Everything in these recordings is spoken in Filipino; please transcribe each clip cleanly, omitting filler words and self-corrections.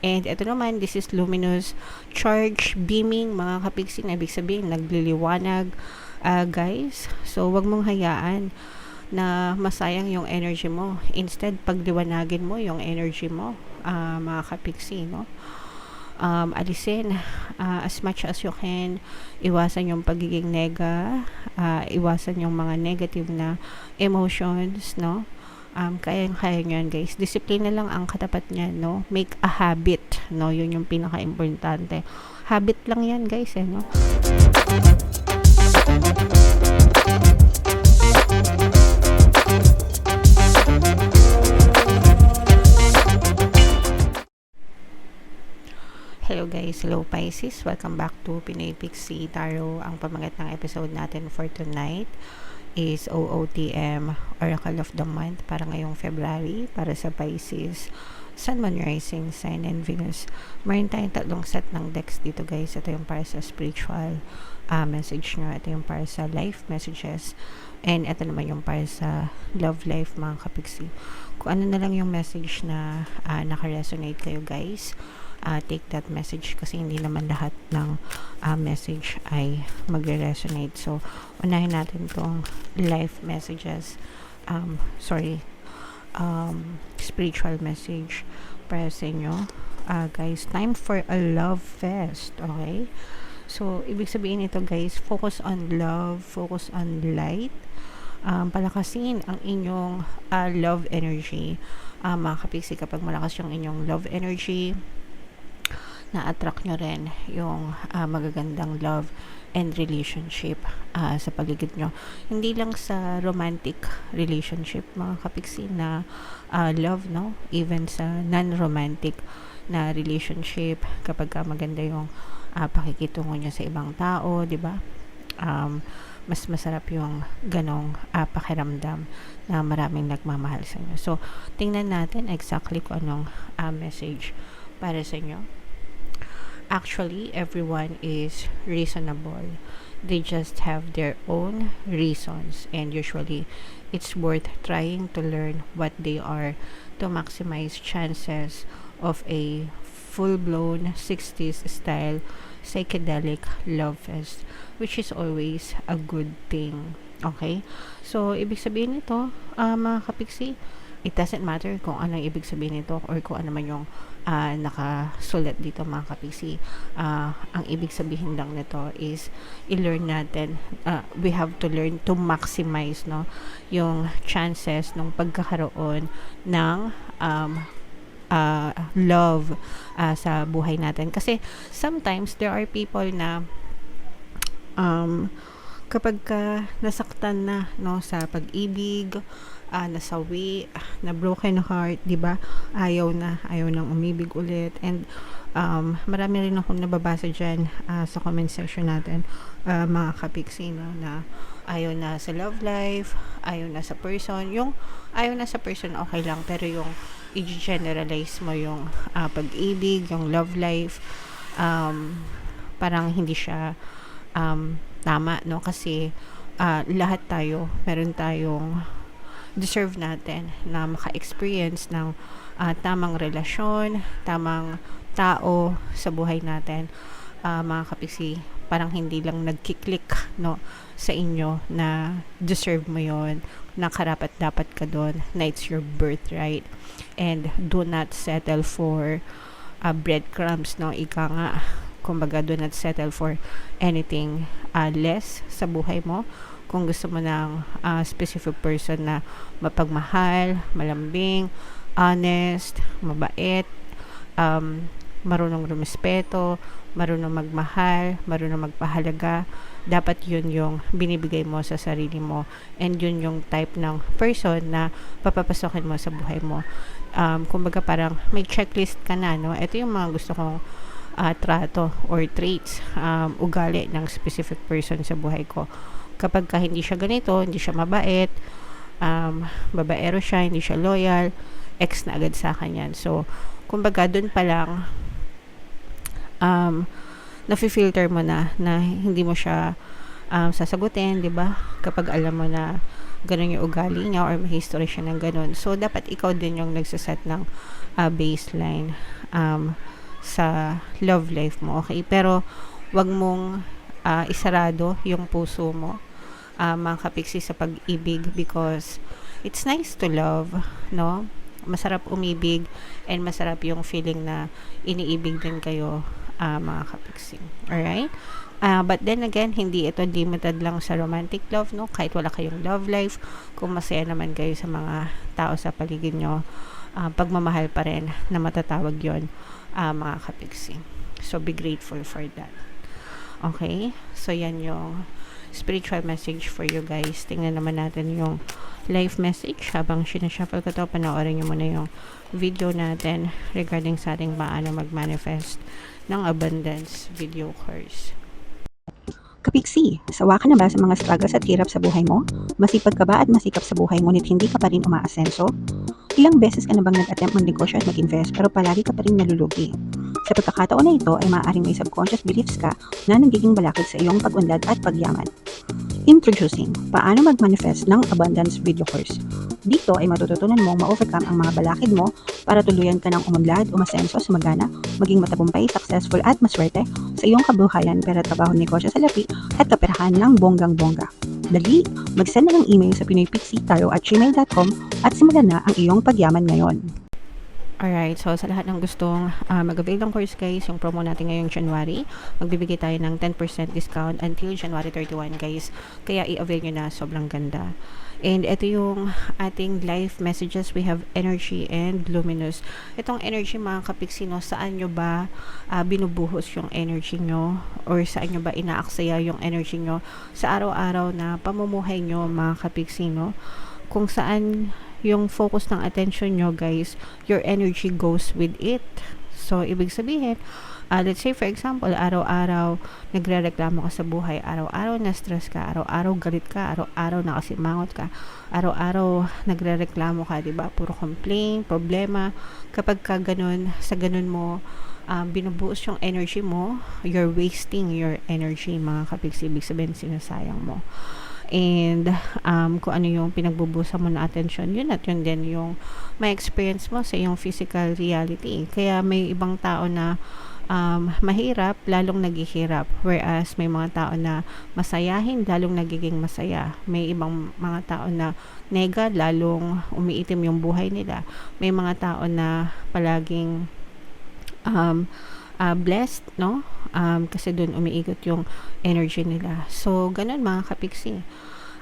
And ito naman, this is luminous charge beaming, mga kapigsi, na ibig sabihin nagliliwanag, guys. So wag mong hayaan na masayang yung energy mo. Instead, pagliwanagin mo yung energy mo, mga kapigsi, no? Alisin as much as you can, iwasan yung pagiging iwasan yung mga negative na emotions, no? Kayang-kaya nyo yan, guys. Disiplina lang ang katapat niya, no? Make a habit, no? Yun yung pinaka-importante. Habit lang yan, guys, no? Hello guys, hello Pisces. Welcome back to Pinoy Pixie Tarot. Ang pamagat ng episode natin for tonight is OOTM, Oracle of the Month, para ngayong February, para sa Pisces, Sun, Moon, Rising, Sign, and Venus. Mayroon tayong tatlong set ng decks dito, guys. Ito yung para sa spiritual message nyo. Ito yung para sa life messages. And ito naman yung para sa love life, mga kapigsi. Kung ano na lang yung message na naka-resonate kayo, guys, take that message, kasi hindi naman lahat ng message ay magre-resonate. So, unahin natin tong life messages. Spiritual message para sa inyo. Guys, time for a love fest. Okay? So, ibig sabihin nito, guys, focus on love, focus on light. Palakasin ang inyong love energy. Mga kapiksi, kapag malakas yung inyong love energy, na-attract nyo rin yung magagandang love and relationship sa paligid nyo. Hindi lang sa romantic relationship, mga kapiksi, na love, no? Even sa non-romantic na relationship, kapag maganda yung pakikitungo nyo sa ibang tao, di ba? Mas masarap yung ganong pakiramdam na maraming nagmamahal sa inyo. So, tingnan natin exactly kung anong message para sa inyo. Actually, everyone is reasonable. They just have their own reasons, and usually it's worth trying to learn what they are to maximize chances of a full-blown 60s style psychedelic love fest, which is always a good thing. Okay? So, ibig sabihin nito, mga kapiksi, it doesn't matter kung ano ibig sabihin nito or kung ano man yung nakasulat dito, mga kapisi. Ang ibig sabihin lang nito is i-learn natin, we have to learn to maximize, no, yung chances ng pagkakaroon ng love sa buhay natin. Kasi sometimes there are people na kapag nasaktan na, no, sa pag-ibig, nasawi, na broken heart, 'di ba? Ayaw nang umibig ulit. And marami rin akong nababasa diyan sa comment section natin, mga kapiksi, no, na ayaw na sa love life, ayaw na sa person. Yung ayaw na sa person, okay lang, pero yung i-generalize mo yung pag-ibig, yung love life, parang hindi siya tama, no? Kasi lahat tayo, meron tayong deserve natin na maka-experience ng tamang relasyon, tamang tao sa buhay natin, mga kapiksi. Parang hindi lang nagkiklik, no, sa inyo na deserve mo yon, na karapat dapat ka doon, na it's your birthright. And do not settle for breadcrumbs, no, ika nga. Kumbaga, do not settle for anything less sa buhay mo. Kung gusto mo ng specific person na mapagmahal, malambing, honest, mabait, marunong rumespeto, marunong magmahal, marunong magpahalaga, dapat yun yung binibigay mo sa sarili mo, and yun yung type ng person na papapasokin mo sa buhay mo. Kumbaga, parang may checklist ka na, no? Ito yung mga gusto kong trato or traits, ugali ng specific person sa buhay ko. Kapag hindi siya ganito, hindi siya mabait, babaero siya, hindi siya loyal, ex na agad sa akin yan. So, kumbaga, dun pa lang, nafi-filter mo na hindi mo siya sasagutin, di ba? Kapag alam mo na ganun yung ugali niya or may history siya ng ganun. So, dapat ikaw din yung nagsaset ng baseline sa love life mo, okay? Pero, wag mong isarado yung puso mo, mga kapiksi, sa pag-ibig, because it's nice to love, no? Masarap umibig and masarap yung feeling na iniibig din kayo, mga kapiksi. Alright? But then again, hindi ito limited lang sa romantic love, no? Kahit wala kayong love life, kung masaya naman kayo sa mga tao sa paligid nyo, pagmamahal pa rin na matatawag yon, mga kapiksi. So, be grateful for that. Okay? So, yan yung spiritual message for you guys. Tingnan naman natin yung life message. Habang sinashuffle ko to, panoorin nyo muna yung video natin regarding sa ating paano mag-manifest ng abundance video course. Kapiksi, sawa ka na ba sa mga struggles at hirap sa buhay mo? Masipag ka ba at masikap sa buhay ngunit hindi ka pa rin umaasenso? Ilang beses ka na bang nag-attempt mag-negosyo at mag-invest pero palagi ka pa rin nalulugi? Sa pagkakataon na ito ay maaaring may subconscious beliefs ka na nagiging balakid sa iyong pag-unlad at pagyaman. Introducing, paano mag-manifest ng abundance video course. Dito ay matututunan mong ma-overcome ang mga balakid mo para tuluyan ka ng umunlad, umasenso, sumagana, maging matagumpay, successful at maswerte sa iyong kabuhayan, pera, trabaho, negosyo, salapi at kaperahan ng bonggang-bongga. Dali, mag-send na ng email sa pinoypixie@gmail.com at simulan na ang iyong pagyaman ngayon. Alright, so sa lahat ng gustong mag-avail ng course guys, yung promo natin ngayong January, magbibigay tayo ng 10% discount until January 31 guys. Kaya i-avail nyo na, sobrang ganda. And ito yung ating life messages. We have energy and luminous. Itong energy, mga kapiksi, no, saan nyo ba binubuhos yung energy nyo? Or saan nyo ba inaaksaya yung energy nyo sa araw-araw na pamumuhay nyo, mga kapiksi, no? Kung saan yung focus ng attention nyo guys, your energy goes with it. So, ibig sabihin, let's say for example, araw-araw nagre-reklamo ka sa buhay, araw-araw na-stress ka, araw-araw galit ka, araw-araw nakasimangot ka, araw-araw nagre-reklamo ka, diba? Puro complain, problema. Kapag ka ganun, sa ganun mo binubuos yung energy mo, you're wasting your energy, mga kapiksi. Ibig sabihin, sinasayang mo. And kung ano yung pinagbubusa mo na attention, yun at yun din yung may experience mo sa yung physical reality. Kaya may ibang tao na mahirap, lalong naghihirap. Whereas may mga tao na masayahin, lalong nagiging masaya. May ibang mga tao na nega, lalong umiitim yung buhay nila. May mga tao na palaging blessed, no? Kasi doon umiikot yung energy nila. So, ganun, mga kapiksi.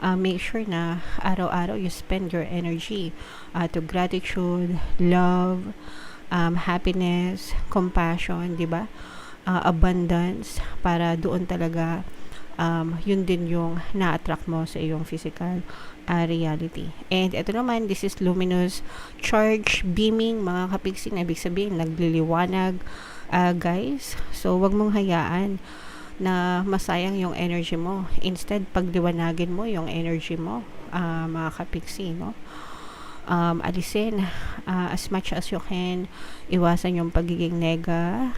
Make sure na araw-araw you spend your energy to gratitude, love, happiness, compassion, di ba? Abundance, para doon talaga yun din yung na-attract mo sa iyong physical reality. And ito naman, this is luminous charge beaming, mga kapiksi, na ibig sabihin nagliliwanag, guys. So, wag mong hayaan na masayang yung energy mo. Instead, pagliwanagin mo yung energy mo, mga kapiksi, no? Alisin as much as you can. Iwasan yung pagiging nega,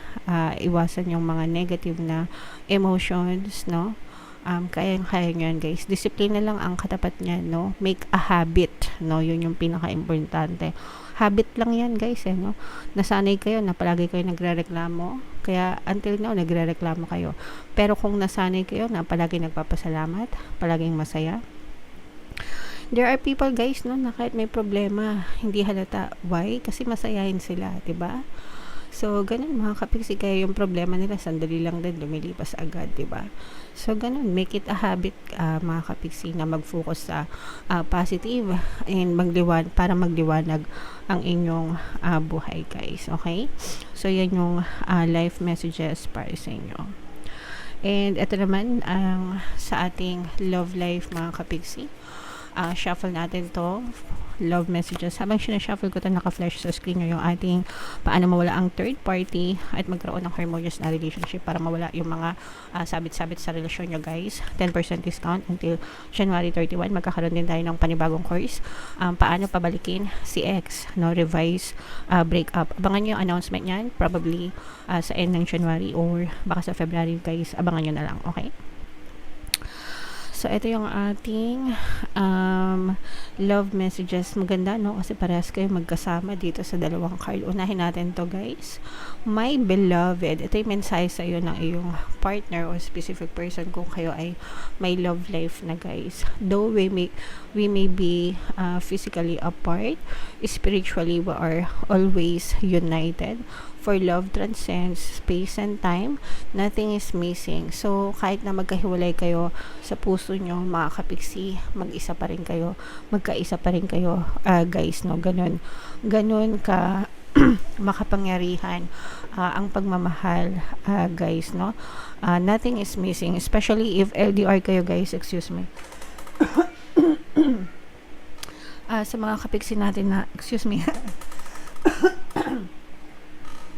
iwasan yung mga negative na emotions, no? Kaya nyo yan, guys. Disiplina lang ang katapat niyan, no? Make a habit, no? Yun yung pinaka-importante. Habit lang yan, guys, no? Nasanay kayo na palagi kayo nagrereklamo, kaya until now nagrereklamo kayo. Pero kung nasanay kayo na palagi nagpapasalamat, palaging masaya, there are people, guys, no, na kahit may problema, hindi halata. Why? Kasi masayahin sila, 'di ba? So, ganun, mga kapiksi. Kaya yung problema nila, sandali lang din, lumilipas agad, 'di ba? So, ganun, make it a habit, mga kapiksi, na mag-focus sa positive and para magliwanag ang inyong buhay, guys. Okay? So, yan yung life messages para sa inyo. And ito naman, sa ating love life, mga kapiksi. Shuffle natin to, love messages. Habang sinashuffle ko ito, naka-flash sa screen nyo yung ating paano mawala ang third party at magkaroon ng harmonious na relationship, para mawala yung mga sabit-sabit sa relasyon nyo, guys. 10% discount until January 31. Magkakaroon din tayo ng panibagong course, paano pabalikin si ex, no? Revise breakup. Abangan nyo yung announcement nyan, probably sa end ng January or baka sa February, guys. Abangan nyo na lang, okay? So, ito yung ating love messages. Maganda, no? Kasi parehas kayo magkasama dito sa dalawang card. Unahin natin to, guys. My beloved. Ito yung mensahe sa iyo ng iyong partner o specific person kung kayo ay may love life na, guys. Though we may be physically apart, spiritually we are always united. For love transcends space and time, nothing is missing. So, kahit na magkahiwalay kayo sa puso nyo, mga kapiksi, mag-isa pa rin kayo, magkaisa pa rin kayo, guys, no? Ganun ka makapangyarihan ang pagmamahal, guys, no? Nothing is missing, especially if LDR kayo, guys, excuse me. Sa mga kapiksi natin na, excuse me,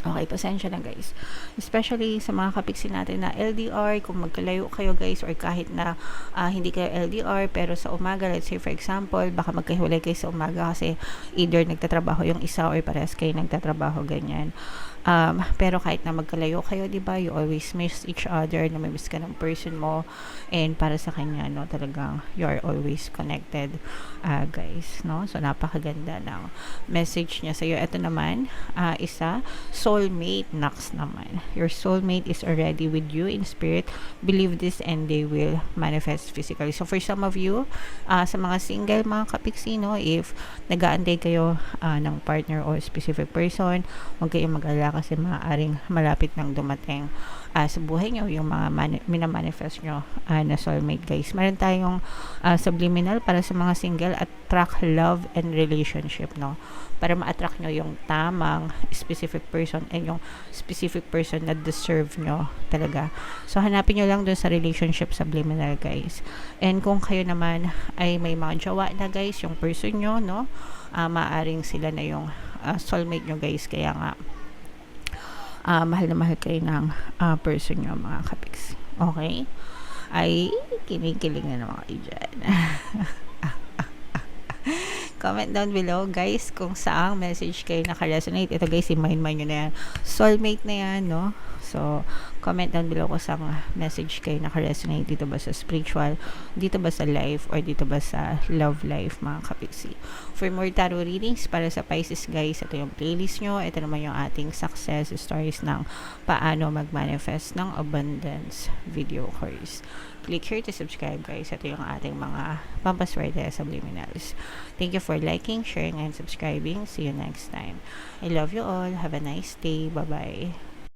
okay, pasensya na, guys. Especially sa mga kapiksi natin na LDR, kung magkalayo kayo, guys, or kahit na hindi kayo LDR, pero sa umaga, let's say for example, baka magkahiwalay kayo sa umaga kasi either nagtatrabaho yung isa or parehas kayo nagtatrabaho, ganyan. Pero kahit na magkalayo kayo, diba, you always miss each other, namimiss ka ng person mo, and para sa kanya, no, talagang you are always connected, guys, no? So, napakaganda ng message niya sa'yo. Ito naman, isa, soulmate, next naman. Your soulmate is already with you in spirit. Believe this and they will manifest physically. So, for some of you, sa mga single, mga kapiksi, no, if nag-aantay kayo ng partner or specific person, huwag kayong mag-alala kasi maaaring malapit nang dumating sa buhay nyo yung mga minamanifest nyo na soulmate, guys. Meron tayong subliminal para sa mga single, attract love and relationship, no? Para ma-attract nyo yung tamang specific person and yung specific person na deserve nyo talaga. So, hanapin nyo lang dun sa relationship subliminal, guys. And kung kayo naman ay may mga jowa na, guys, yung person nyo, no? Maaaring sila na yung soulmate nyo, guys. Kaya nga, mahal na mahal kayo ng person nyo, mga kapiksi. Okay? Ay, kinikilig na naman kayo dyan. Comment down below, guys, kung saang message kayo naka-resonate. Ito, guys, i-mind nyo na yan. Soulmate na yan, no? So, comment down below kung saang message kayo naka-resonate. Dito ba sa spiritual, dito ba sa life, or dito ba sa love life, mga kapiksi. For more tarot readings para sa Pisces, guys, ito yung playlist nyo. Ito naman yung ating success stories ng paano mag-manifest ng abundance video course. Click here to subscribe, guys. Ito yung ating mga pampaswerte subliminals. Thank you for liking, sharing, and subscribing. See you next time. I love you all. Have a nice day. Bye-bye.